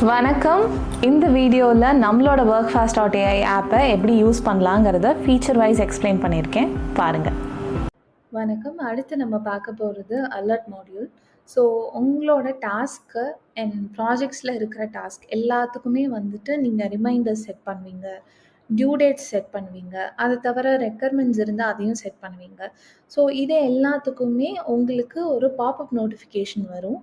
வணக்கம். இந்த வீடியோவில் நம்மளோட workfast.ai ஆப்பை எப்படி யூஸ் பண்ணலாங்கிறத ஃபீச்சர் வைஸ் எக்ஸ்பிளைன் பண்ணியிருக்கேன், பாருங்கள். வணக்கம். அடுத்து நம்ம பார்க்க போகிறது அலர்ட் மாடியூல். ஸோ உங்களோட டாஸ்க்கு அண்ட் ப்ராஜெக்ட்ஸில் இருக்கிற டாஸ்க் எல்லாத்துக்குமே வந்துட்டு நீங்கள் ரிமைண்டர்ஸ் செட் பண்ணுவீங்க, டியூ டேட்ஸ் செட் பண்ணுவீங்க, அதை தவிர ரெக்கர்மெண்ட்ஸ் இருந்தால் அதையும் செட் பண்ணுவீங்க. ஸோ இது எல்லாத்துக்குமே உங்களுக்கு ஒரு பாப்அப் நோட்டிஃபிகேஷன் வரும்.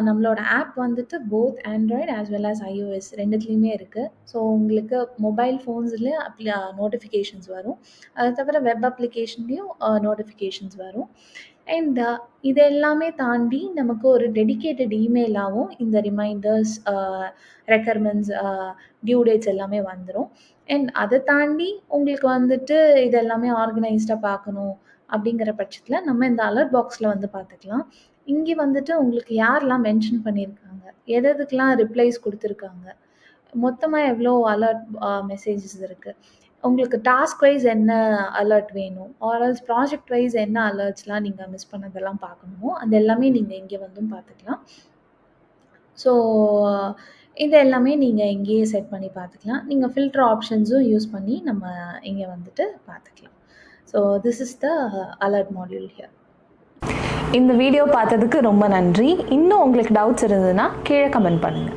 நம்மளோட ஆப் வந்துட்டு both Android as well as iOS ரெண்டுத்துலேயுமே இருக்குது. ஸோ உங்களுக்கு மொபைல் ஃபோன்ஸ்லேயே நோட்டிஃபிகேஷன்ஸ் வரும். அதை தவிர வெப் அப்ளிகேஷன்லேயும் நோட்டிஃபிகேஷன்ஸ் வரும். அண்ட் இது எல்லாமே தாண்டி நமக்கு ஒரு டெடிகேட்டட் இமெயிலாகவும் இந்த ரிமைண்டர்ஸ், ரெக்கர்மெண்ட்ஸ், டியூ டேட்ஸ் எல்லாமே வந்துடும். அண்ட் அதை தாண்டி உங்களுக்கு வந்துட்டு இது எல்லாமே ஆர்கனைஸ்டாக பார்க்கணும் அப்படிங்கிற பட்சத்தில் நம்ம இந்த அலர்ட் பாக்ஸில் வந்து பார்த்துக்கலாம். இங்கே வந்துட்டு உங்களுக்கு யாரெல்லாம் மென்ஷன் பண்ணியிருக்காங்க, எதுக்கெல்லாம் ரிப்ளைஸ் கொடுத்துருக்காங்க, மொத்தமாக எவ்வளோ அலர்ட் மெசேஜஸ் இருக்குது, உங்களுக்கு டாஸ்க் வைஸ் என்ன அலர்ட் வேணும், ஆர்எல்ஸ் ப்ராஜெக்ட் வைஸ் என்ன அலர்ட்ஸ்லாம் நீங்கள் மிஸ் பண்ணதெல்லாம் பார்க்கணுமோ அது எல்லாமே நீங்கள் இங்கே வந்தும் பார்த்துக்கலாம். ஸோ இது எல்லாமே நீங்கள் இங்கேயே செட் பண்ணி பார்த்துக்கலாம். நீங்கள் ஃபில்டர் ஆப்ஷன்ஸும் யூஸ் பண்ணி நம்ம இங்கே வந்துட்டு பார்த்துக்கலாம். So this is the alert module here. இந்த வீடியோ பார்த்ததுக்கு ரொம்ப நன்றி. இன்னும் உங்களுக்கு டவுட்ஸ் இருந்ததுன்னா கீழே கமெண்ட் பண்ணுங்கள்.